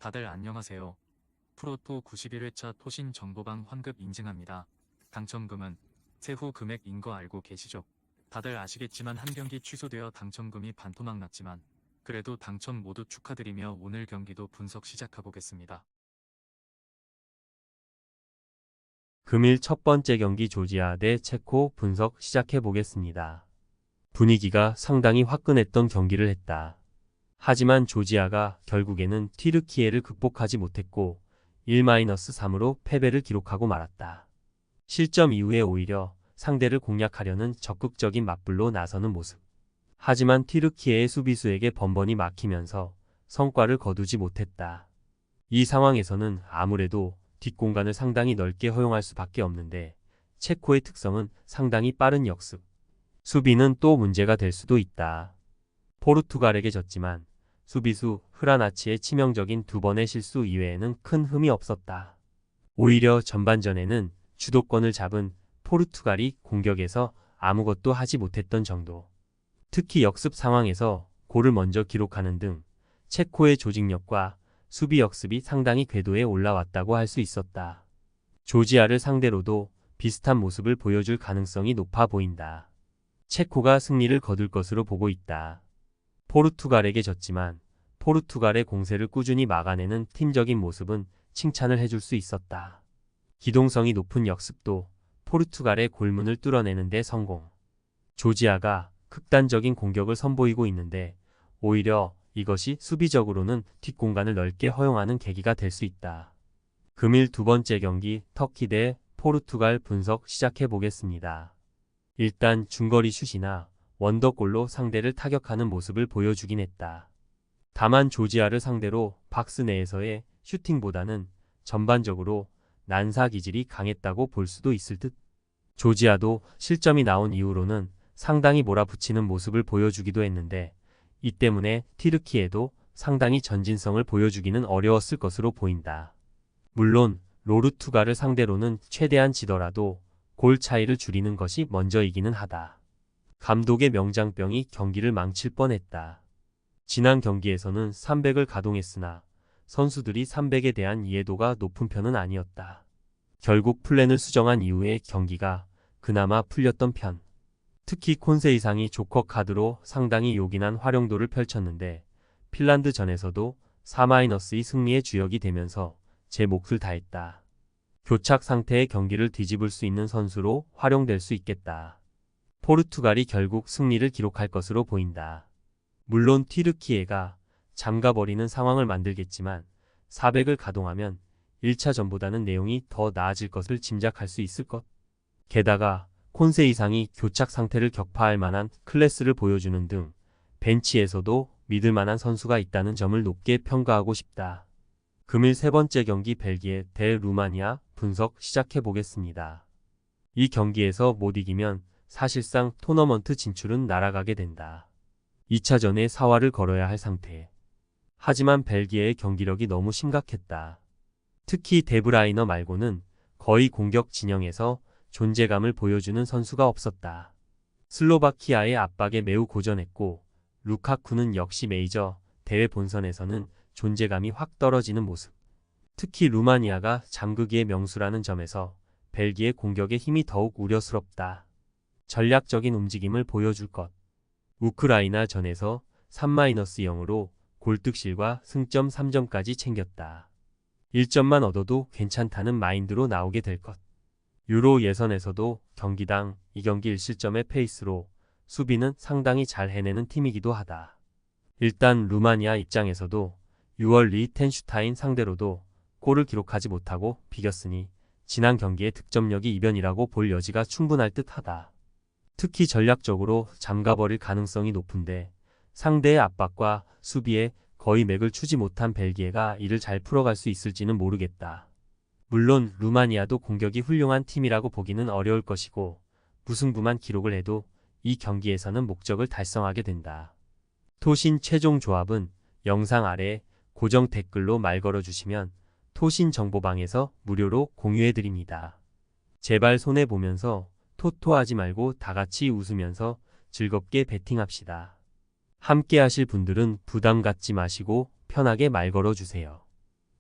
다들 안녕하세요. 프로토 91회차 토신 정보방 환급 인증합니다. 당첨금은 세후 금액인 거 알고 계시죠? 다들 아시겠지만 한 경기 취소되어 당첨금이 반토막 났지만 그래도 당첨 모두 축하드리며 오늘 경기도 분석 시작해보겠습니다. 금일 첫 번째 경기 조지아 대 체코 분석 시작해보겠습니다. 분위기가 상당히 화끈했던 경기를 했다. 하지만 조지아가 결국에는 튀르키예를 극복하지 못했고 1-3으로 패배를 기록하고 말았다. 실점 이후에 오히려 상대를 공략하려는 적극적인 맞불로 나서는 모습. 하지만 튀르키예의 수비수에게 번번이 막히면서 성과를 거두지 못했다. 이 상황에서는 아무래도 뒷공간을 상당히 넓게 허용할 수밖에 없는데 체코의 특성은 상당히 빠른 역습. 수비는 또 문제가 될 수도 있다. 포르투갈에게 졌지만 수비수 흐라나치의 치명적인 두 번의 실수 이외에는 큰 흠이 없었다. 오히려 전반전에는 주도권을 잡은 포르투갈이 공격에서 아무것도 하지 못했던 정도. 특히 역습 상황에서 골을 먼저 기록하는 등 체코의 조직력과 수비 역습이 상당히 궤도에 올라왔다고 할 수 있었다. 조지아를 상대로도 비슷한 모습을 보여줄 가능성이 높아 보인다. 체코가 승리를 거둘 것으로 보고 있다. 포르투갈에게 졌지만 포르투갈의 공세를 꾸준히 막아내는 팀적인 모습은 칭찬을 해줄 수 있었다. 기동성이 높은 역습도 포르투갈의 골문을 뚫어내는 데 성공. 조지아가 극단적인 공격을 선보이고 있는데 오히려 이것이 수비적으로는 뒷공간을 넓게 허용하는 계기가 될 수 있다. 금일 두 번째 경기 터키 대 포르투갈 분석 시작해보겠습니다. 일단 중거리 슛이나 원더골로 상대를 타격하는 모습을 보여주긴 했다. 다만 조지아를 상대로 박스 내에서의 슈팅보다는 전반적으로 난사 기질이 강했다고 볼 수도 있을 듯. 조지아도 실점이 나온 이후로는 상당히 몰아붙이는 모습을 보여주기도 했는데 이 때문에 튀르키예도 상당히 전진성을 보여주기는 어려웠을 것으로 보인다. 물론 로르투가를 상대로는 최대한 지더라도 골 차이를 줄이는 것이 먼저이기는 하다. 감독의 명장병이 경기를 망칠 뻔했다. 지난 경기에서는 300을 가동했으나 선수들이 300에 대한 이해도가 높은 편은 아니었다. 결국 플랜을 수정한 이후에 경기가 그나마 풀렸던 편. 특히 콘세이상이 조커 카드로 상당히 요긴한 활용도를 펼쳤는데 핀란드전에서도 4-2 승리의 주역이 되면서 제 몫을 다했다. 교착 상태의 경기를 뒤집을 수 있는 선수로 활용될 수 있겠다. 포르투갈이 결국 승리를 기록할 것으로 보인다. 물론 튀르키예가 잠가버리는 상황을 만들겠지만 400을 가동하면 1차전보다는 내용이 더 나아질 것을 짐작할 수 있을 것. 게다가 콘세 이상이 교착 상태를 격파할 만한 클래스를 보여주는 등 벤치에서도 믿을 만한 선수가 있다는 점을 높게 평가하고 싶다. 금일 세 번째 경기 벨기에 대 루마니아 분석 시작해보겠습니다. 이 경기에서 못 이기면 사실상 토너먼트 진출은 날아가게 된다. 2차전에 사활을 걸어야 할 상태. 하지만 벨기에의 경기력이 너무 심각했다. 특히 데브라이너 말고는 거의 공격 진영에서 존재감을 보여주는 선수가 없었다. 슬로바키아의 압박에 매우 고전했고 루카쿠는 역시 메이저 대회 본선에서는 존재감이 확 떨어지는 모습. 특히 루마니아가 잠그기의 명수라는 점에서 벨기에 공격의 힘이 더욱 우려스럽다. 전략적인 움직임을 보여줄 것. 우크라이나 전에서 3-0으로 골득실과 승점 3점까지 챙겼다. 1점만 얻어도 괜찮다는 마인드로 나오게 될 것. 유로 예선에서도 경기당 2경기 1실점의 페이스로 수비는 상당히 잘 해내는 팀이기도 하다. 일단 루마니아 입장에서도 6월 리히텐슈타인 상대로도 골을 기록하지 못하고 비겼으니 지난 경기의 득점력이 이변이라고 볼 여지가 충분할 듯하다. 특히 전략적으로 잠가버릴 가능성이 높은데 상대의 압박과 수비에 거의 맥을 추지 못한 벨기에가 이를 잘 풀어갈 수 있을지는 모르겠다. 물론 루마니아도 공격이 훌륭한 팀이라고 보기는 어려울 것이고 무승부만 기록을 해도 이 경기에서는 목적을 달성하게 된다. 토신 최종 조합은 영상 아래 고정 댓글로 말 걸어주시면 토신 정보방에서 무료로 공유해드립니다. 제발 손해보면서 토토하지 말고 다같이 웃으면서 즐겁게 베팅합시다. 함께 하실 분들은 부담 갖지 마시고 편하게 말 걸어주세요.